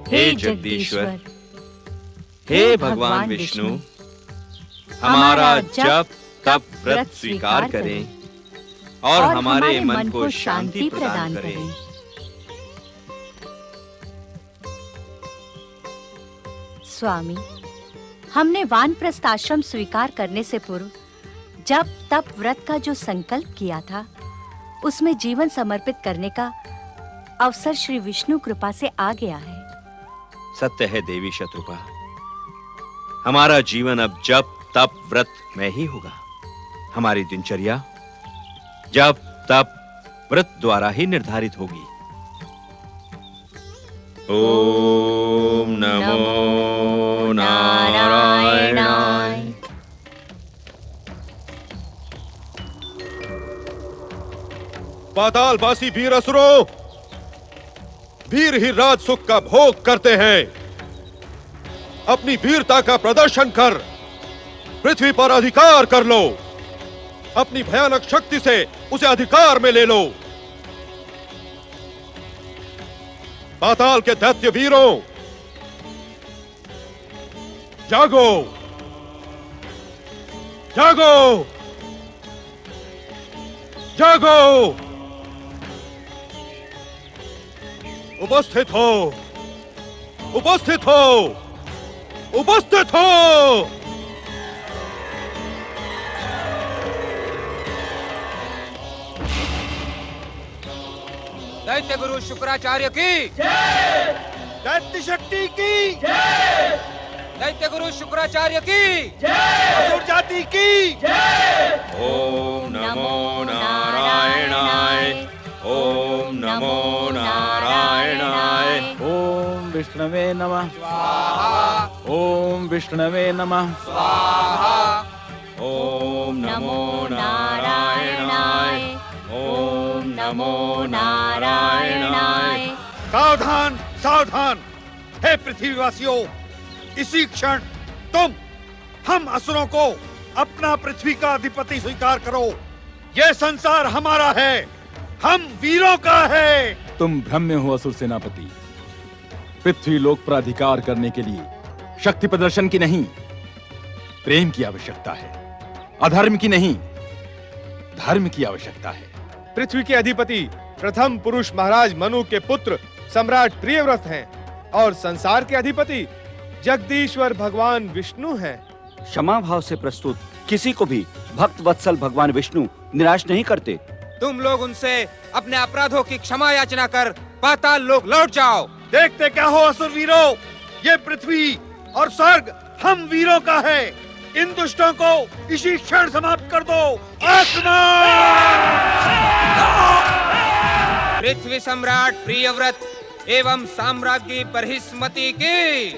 हे जगदीश्वर, हे भगवान विष्णु, हमारा जप तप व्रत स्वीकार करें और हमारे मन को शांति प्रदान करें। स्वामी, हमने वानप्रस्थ आश्रम स्वीकार करने से पूर्व जप तप व्रत का जो संकल्प किया था, उसमें जीवन समर्पित करने का अवसर श्री विष्णु कृपा से आ गया है। सत्य है देवी शत्रुपा, हमारा जीवन अब जप तप व्रत में ही होगा। हमारी दिनचर्या जप तप व्रत द्वारा ही निर्धारित होगी। ओम नमो नारायणाय। पातालवासी वीर असुरों, वीर ही राज सुख का भोग करते हैं। अपनी वीरता का प्रदर्शन कर पृथ्वी पर अधिकार कर लो। अपनी भयानक शक्ति से उसे अधिकार में ले लो। पाताल के दैत्य वीरों, जागो जागो जागो, उपस्थित हो उपस्थित हो उपस्थित हो। दैत्य गुरु शुक्राचार्य की जय। दैत्य शक्ति की जय। दैत्य गुरु शुक्राचार्य की जय। असुर जाति की जय। ओम नमो नारायणाय। ओम नमो नारायणाय। ओम विष्णवे नमः स्वाहा। ओम विष्णवे नमः स्वाहा। ओम नमो नारायणाय। ओम नमो नारायणाय। सावधान सावधान, हे पृथ्वीवासियों, इसी क्षण तुम हम असुरों को अपना पृथ्वी का अधिपति स्वीकार करो। यह संसार हमारा है, हम वीरों का है। तुम भ्रम में हो असुर सेनापति। पृथ्वी लोक पर अधिकार करने के लिए शक्ति प्रदर्शन की नहीं, प्रेम की आवश्यकता है। अधर्म की नहीं, धर्म की आवश्यकता है। पृथ्वी के अधिपति प्रथम पुरुष महाराज मनु के पुत्र सम्राट प्रियव्रत हैं और संसार के अधिपति जगदीश्वर भगवान विष्णु हैं। क्षमा भाव से प्रस्तुत किसी को भी भक्त वत्सल भगवान विष्णु निराश नहीं करते। तुम लोग उनसे अपने अपराधों की क्षमा याचना कर पाताल लोक लौट जाओ। देखते क्या हो असुर वीरों, ये पृथ्वी और स्वर्ग हम वीरों का है। इन दुष्टों को इसी क्षण समाप्त कर दो। पृथ्वी सम्राट प्रियव्रत एवं साम्राज्ञी बर्हिस्मती की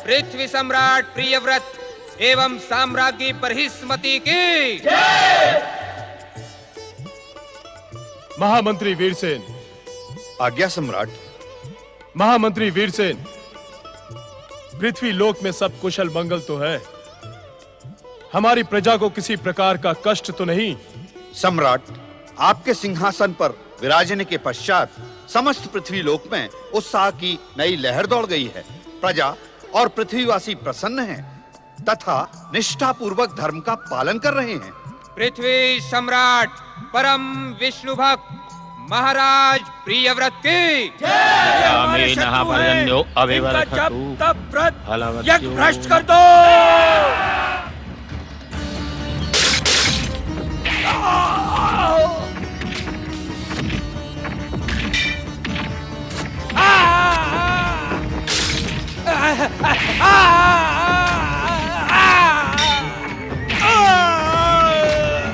पृथ्वी सम्राट प्रियव्रत एवं साम्राज्ञी बर्हिस्मती की महामंत्री वीरसेन। आज्ञा सम्राट। महामंत्री वीरसेन, पृथ्वी लोक में सब कुशल मंगल तो है, हमारी प्रजा को किसी प्रकार का कष्ट तो नहीं? सम्राट, आपके सिंहासन पर विराजने के पश्चात समस्त पृथ्वी लोक में उत्साह की नई लहर दौड़ गई है। प्रजा और पृथ्वीवासी प्रसन्न हैं तथा निष्ठा पूर्वक धर्म का पालन कर रहे हैं। पृथ्वी सम्राट परम विष्णु भक्त महाराज प्रियव्रत की यज्ञ भ्रष्ट कर दो।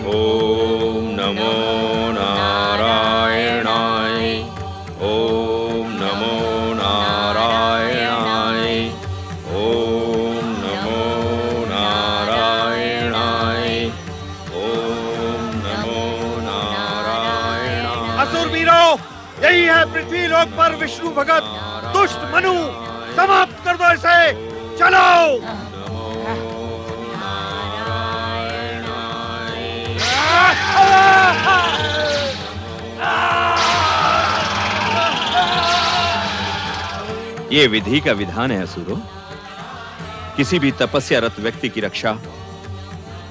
ओम नमो नारायणाय। ओम नमो नारायणाय। ओम नमो नारायणाय। ओम नमो नारायणाय। असुर वीरों, यही है पृथ्वी लोक पर विष्णु भगत दुष्ट मनु। समाप्त कर दो इसे। चलो। ये विधि का विधान है असुरो। किसी भी तपस्यारत व्यक्ति की रक्षा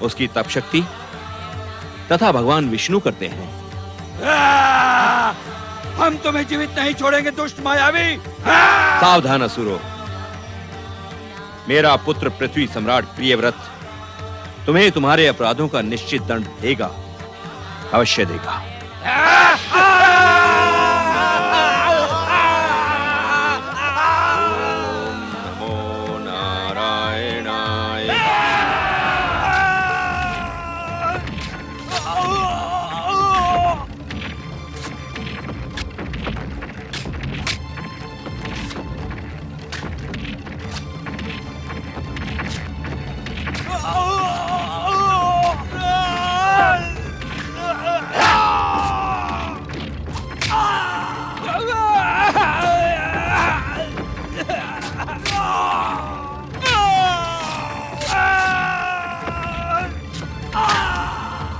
उसकी तप शक्ति तथा भगवान विष्णु करते हैं। हम तुम्हें जीवित नहीं छोड़ेंगे दुष्ट मायावी। सावधान असुरो, मेरा पुत्र पृथ्वी सम्राट प्रियव्रत तुम्हें तुम्हारे अपराधों का निश्चित दंड देगा, अवश्य देगा। नमो नारायणाय।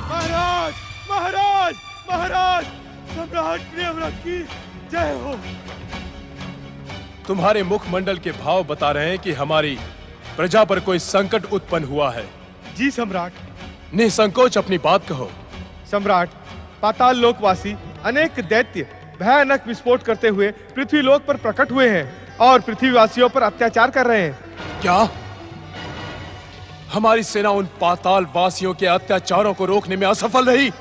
महाराज महाराज महाराज, सम्राट प्रियव्रत की जय हो। तुम्हारे मुखमंडल के भाव बता रहे हैं कि हमारी प्रजा पर कोई संकट उत्पन्न हुआ है। जी सम्राट। निसंकोच अपनी बात कहो। सम्राट, पाताल लोकवासी अनेक दैत्य भयानक विस्फोट करते हुए पृथ्वी लोक पर प्रकट हुए हैं और पृथ्वीवासियों पर अत्याचार कर रहे हैं। क्या हमारी सेना उन पाताल वासियों के अत्याचारों को रोकने में असफल रही?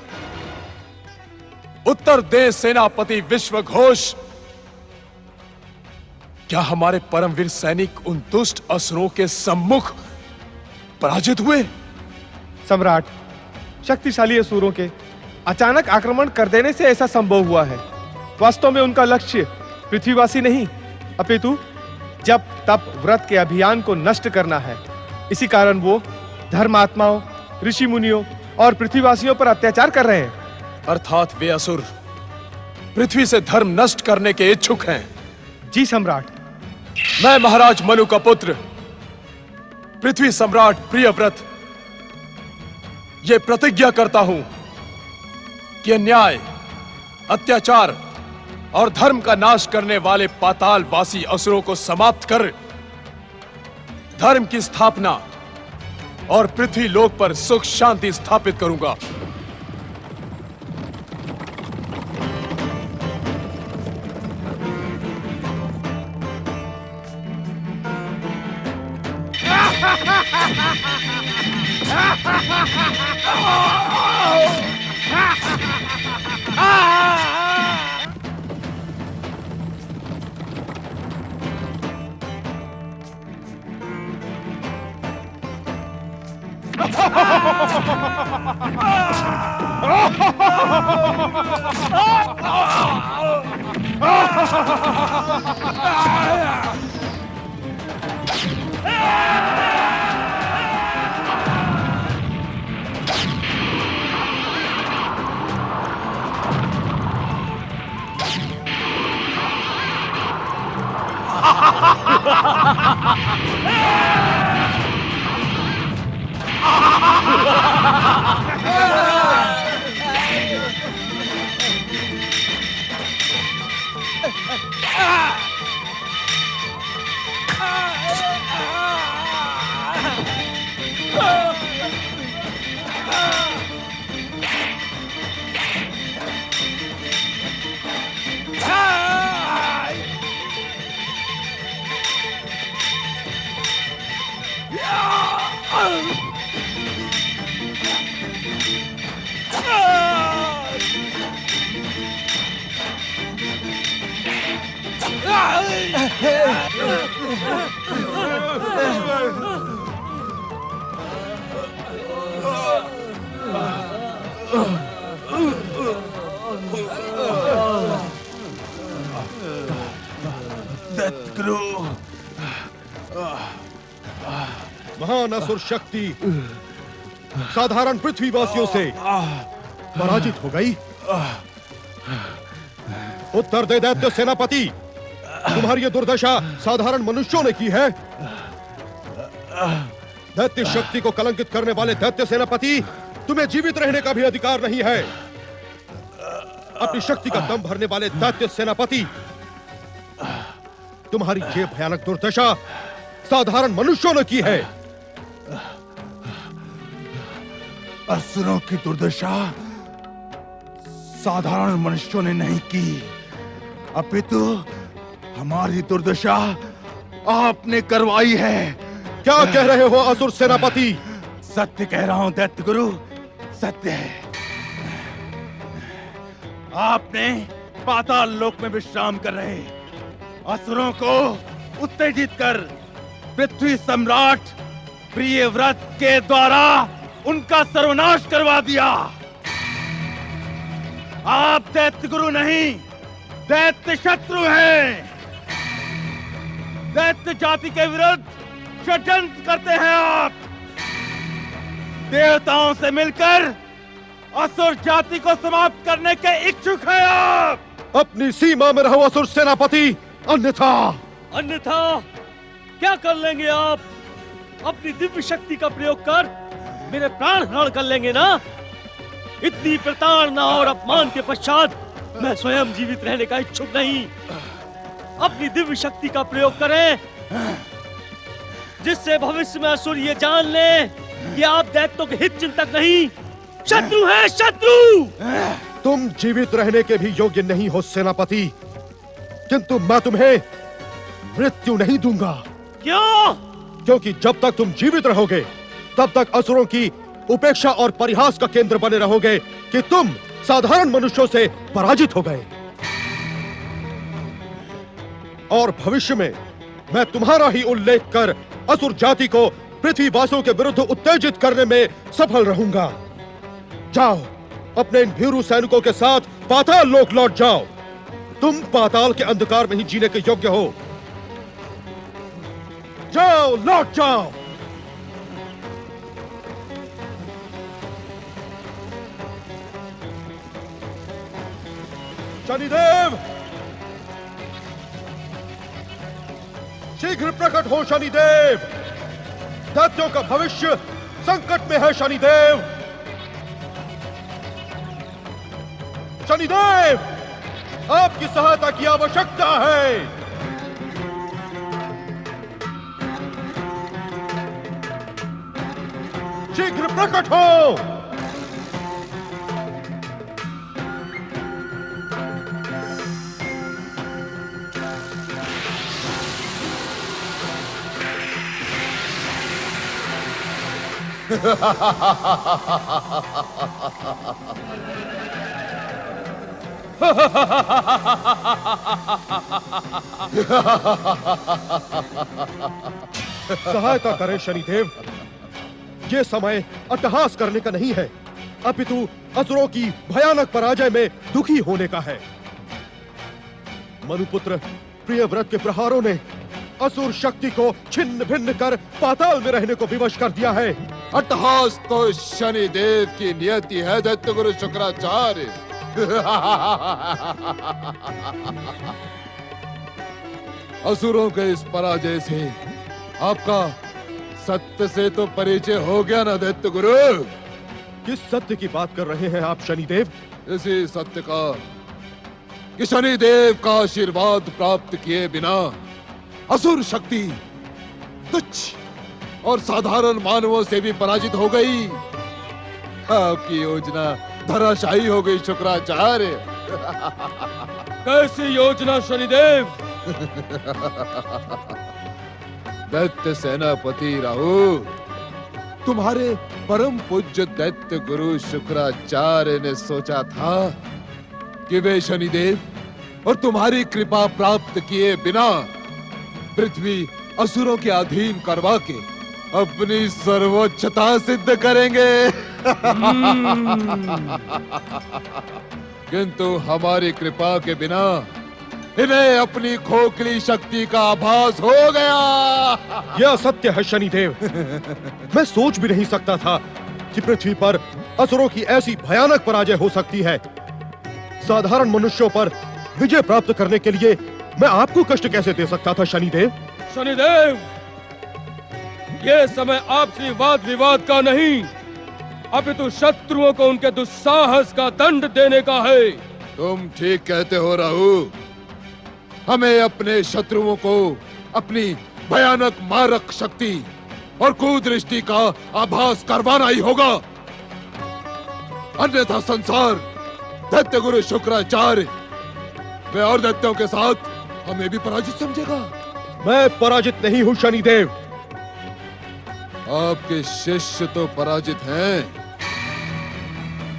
उत्तर दे सेनापति विश्वघोष, क्या हमारे परमवीर सैनिक उन दुष्ट असुरों के सम्मुख पराजित हुए? सम्राट, शक्तिशाली असुरों के अचानक आक्रमण कर देने से ऐसा संभव हुआ है। वास्तव में उनका लक्ष्य पृथ्वीवासी नहीं, अपितु जप तप व्रत के अभियान को नष्ट करना है। इसी कारण वो धर्मात्माओं, ऋषि मुनियों और पृथ्वीवासियों पर अत्याचार कर रहे हैं। अर्थात वे असुर पृथ्वी से धर्म नष्ट करने के इच्छुक हैं। जी सम्राट। मैं महाराज मनु का पुत्र पृथ्वी सम्राट प्रियव्रत ये प्रतिज्ञा करता हूं कि अन्याय, अत्याचार और धर्म का नाश करने वाले पाताल वासी असुरों को समाप्त कर धर्म की स्थापना और पृथ्वी लोक पर सुख शांति स्थापित करूंगा। महान असुर शक्ति साधारण पृथ्वीवासियों से पराजित हो गई। उत्तर दे दैत्य सेनापति, तुम्हारी ये दुर्दशा साधारण मनुष्यों ने की है। दैत्य शक्ति को कलंकित करने वाले दैत्य सेनापति, तुम्हें जीवित रहने का भी अधिकार नहीं है। अपनी शक्ति का दम भरने वाले दैत्य सेनापति, तुम्हारी ये भयानक दुर्दशा साधारण मनुष्यों ने की है। असुरों की दुर्दशा साधारण मनुष्यों ने नहीं की, अपितु हमारी दुर्दशा आपने करवाई है। क्या कह रहे हो असुर सेनापति? सत्य कह रहा हूं दैत्य गुरु, सत्य है। आपने पाताल लोक में विश्राम कर रहे असुरों को उत्तेजित कर पृथ्वी सम्राट प्रियव्रत के द्वारा उनका सर्वनाश करवा दिया। आप दैत्य गुरु नहीं, दैत्य शत्रु हैं। दैत्य जाति के विरुद्ध षड्यंत्र करते हैं आप। देवताओं से मिलकर असुर जाति को समाप्त करने के इच्छुक हैं आप। अपनी सीमा में रहो असुर सेनापति, अन्यथा क्या कर लेंगे आप? अपनी दिव्य शक्ति का प्रयोग कर मेरे प्राण हरण कर लेंगे ना? इतनी प्रताड़ना और अपमान के पश्चात मैं स्वयं जीवित रहने का इच्छुक नहीं। अपनी दिव्य शक्ति का प्रयोग करें, जिससे भविष्य में असुर ये जान ले कि आप दैत्यों के हित चिंतक नहीं, शत्रु है, शत्रु। तुम जीवित रहने के भी योग्य नहीं हो सेनापति, किंतु मैं तुम्हें मृत्यु नहीं दूंगा। क्यों? क्योंकि जब तक तुम जीवित रहोगे तब तक असुरों की उपेक्षा और परिहास का केंद्र बने रहोगे कि तुम साधारण मनुष्यों से पराजित हो गए। और भविष्य में मैं तुम्हारा ही उल्लेख कर असुर जाति को पृथ्वीवासियों के विरुद्ध उत्तेजित करने में सफल रहूंगा। जाओ, अपने इन भीरू सैनिकों के साथ पाताल लोक लौट जाओ। तुम पाताल के अंधकार में ही जीने के योग्य हो। जाओ, लौट जाओ। शनिदेव, शीघ्र प्रकट हो शनिदेव। दैत्यों का भविष्य संकट में है शनिदेव। शनिदेव, आपकी सहायता की आवश्यकता है। शीघ्र प्रकट हो। सहायता करें शनिदेव। ये समय अट्टहास करने का नहीं है, अपितु असुरों की भयानक पराजय में दुखी होने का है। मनुपुत्र प्रियव्रत के प्रहारों ने असुर शक्ति को छिन्न भिन्न कर पाताल में रहने को विवश कर दिया है। अट्टहास तो शनिदेव की नियति है दैत्य गुरु शुक्राचार्य। असुरों के इस पराजय से आपका सत्य से तो परिचय हो गया ना दैत्य गुरु? किस सत्य की बात कर रहे हैं आप शनिदेव? इसी सत्य का कि शनिदेव का आशीर्वाद प्राप्त किए बिना असुर शक्ति तुच्छ और साधारण मानवों से भी पराजित हो गई। आपकी योजना धराशायी हो गई शुक्राचार्य। कैसी योजना शनिदेव? दैत्य सेनापति राहु, तुम्हारे परम पूज्य दैत्य गुरु शुक्राचार्य ने सोचा था कि वे शनिदेव और तुम्हारी कृपा प्राप्त किए बिना पृथ्वी असुरों के अधीन करवा के अपनी सर्वोच्चता सिद्ध करेंगे। किंतु हमारी कृपा के बिना इन्हें अपनी खोखली शक्ति का आभास हो गया। यह सत्य है शनिदेव। मैं सोच भी नहीं सकता था कि पृथ्वी पर असुरों की ऐसी भयानक पराजय हो सकती है। साधारण मनुष्यों पर विजय प्राप्त करने के लिए मैं आपको कष्ट कैसे दे सकता था शनिदेव? शनिदेव, यह समय आपसी वाद विवाद का नहीं, अपितु शत्रुओं को उनके दुस्साहस का दंड देने का है। तुम ठीक कहते हो राहु। हमें अपने शत्रुओं को अपनी भयानक मारक शक्ति और कुदृष्टि का आभास करवाना ही होगा, अन्यथा संसार दैत्य गुरु शुक्राचार्य वे और दैत्यों के साथ हमें भी पराजित समझेगा। मैं पराजित नहीं हूं शनिदेव। आपके शिष्य तो पराजित हैं।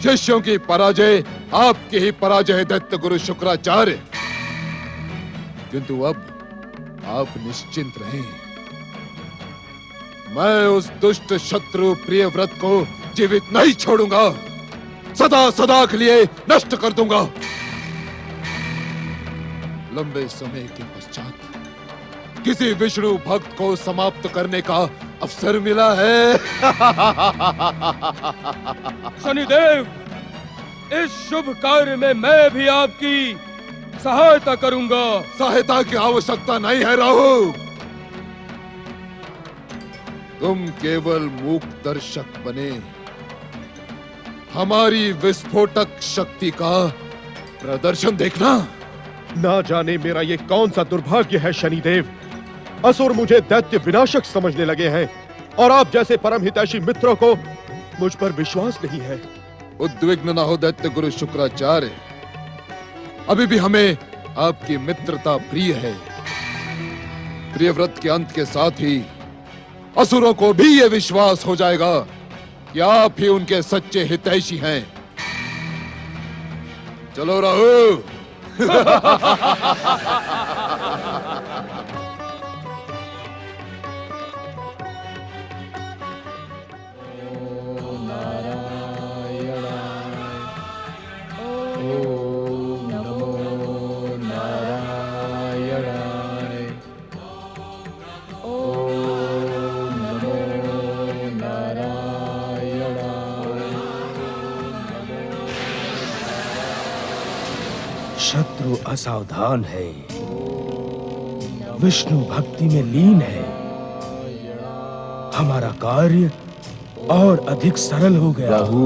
शिष्यों की पराजय आपकी ही पराजय है दैत्य गुरु शुक्राचार्य। किंतु अब आप निश्चिंत रहें, मैं उस दुष्ट शत्रु प्रियव्रत को जीवित नहीं छोड़ूंगा, सदा सदा के लिए नष्ट कर दूंगा। लंबे समय के पश्चात किसी विष्णु भक्त को समाप्त करने का अवसर मिला है। शनिदेव, इस शुभ कार्य में मैं भी आपकी सहायता करूंगा। सहायता की आवश्यकता नहीं है राहु, तुम केवल मूक दर्शक बने हमारी विस्फोटक शक्ति का प्रदर्शन देखना। ना जाने मेरा ये कौन सा दुर्भाग्य है शनिदेव, असुर मुझे दैत्य विनाशक समझने लगे हैं और आप जैसे परम हितैषी मित्रों को मुझ पर विश्वास नहीं है। उद्विग्न न हो दैत्य गुरु शुक्राचार्य, अभी भी हमें आपकी मित्रता प्रिय है। प्रियव्रत के अंत के साथ ही असुरों को भी यह विश्वास हो जाएगा कि आप ही उनके सच्चे हितैषी हैं। चलो राहु। शत्रु असावधान है, विष्णु भक्ति में लीन है, हमारा कार्य और अधिक सरल हो गया। राहु,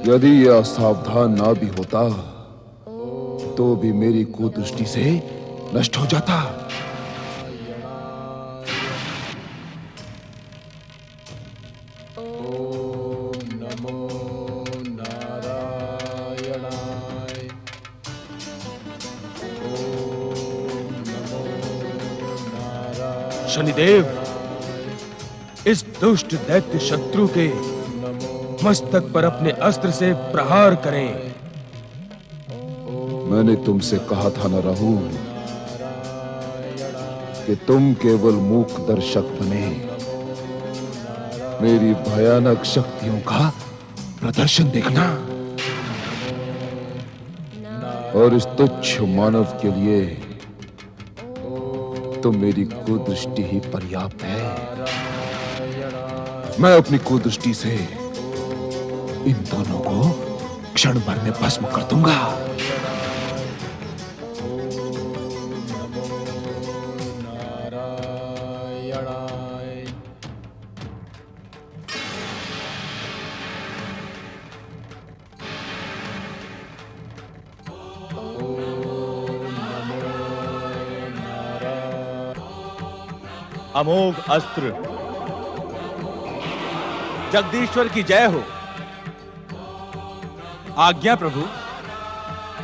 यदि यह असावधान ना भी होता तो भी मेरी कुदृष्टि से नष्ट हो जाता। शनिदेव, इस दुष्ट दैत्य शत्रु के मस्तक पर अपने अस्त्र से प्रहार करें। मैंने तुमसे कहा था ना राहु कि तुम केवल मूक दर्शक बने मेरी भयानक शक्तियों का प्रदर्शन देखना, और इस तुच्छ मानव के लिए तो मेरी कुदृष्टि ही पर्याप्त है। मैं अपनी कुदृष्टि से इन दोनों को क्षण भर में भस्म कर दूंगा। अमोघ अस्त्र। जगदीश्वर की जय हो। आज्ञा प्रभु।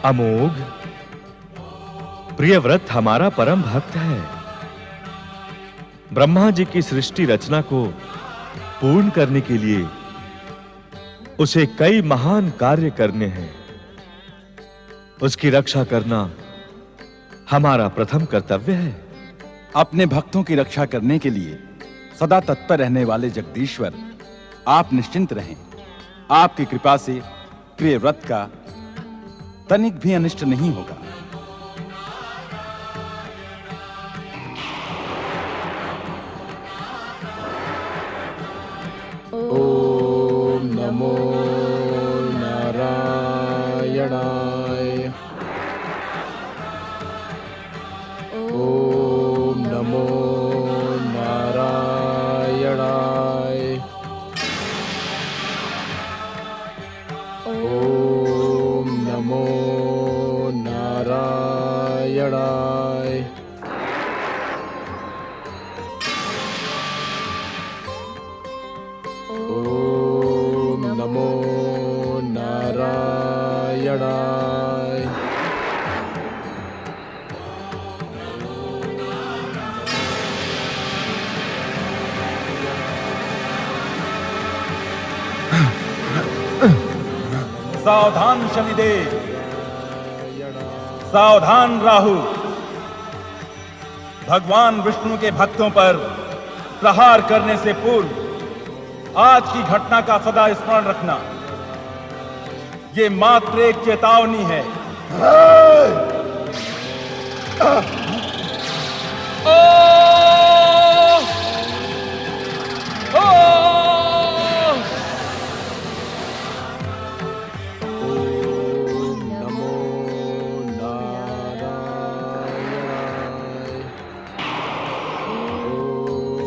अमोघ, प्रियव्रत हमारा परम भक्त है। ब्रह्मा जी की सृष्टि रचना को पूर्ण करने के लिए उसे कई महान कार्य करने हैं। उसकी रक्षा करना हमारा प्रथम कर्तव्य है। अपने भक्तों की रक्षा करने के लिए सदा तत्पर रहने वाले जगदीश्वर, आप निश्चिंत रहें। आपकी कृपा से प्रियव्रत का तनिक भी अनिष्ट नहीं होगा। ओम नमो नारायणाय। ओम नमो नारायणाय। ओम नमो नारायणाय। नारायणाय। सावधान शनिदेव, सावधान राहु। भगवान विष्णु के भक्तों पर प्रहार करने से पूर्व आज की घटना का सदा स्मरण रखना। ये मात्र एक चेतावनी है।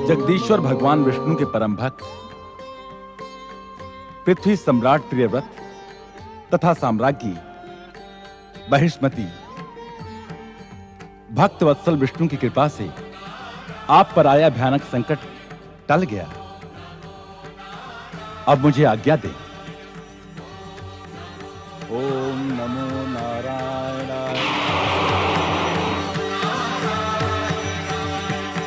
जगदीश्वर भगवान विष्णु के परम भक्त पृथ्वी सम्राट प्रियव्रत तथा साम्राज्ञी बहिष्मति भक्त वत्सल विष्णु की कृपा से आप पर आया भयानक संकट टल गया। अब मुझे आज्ञा दें।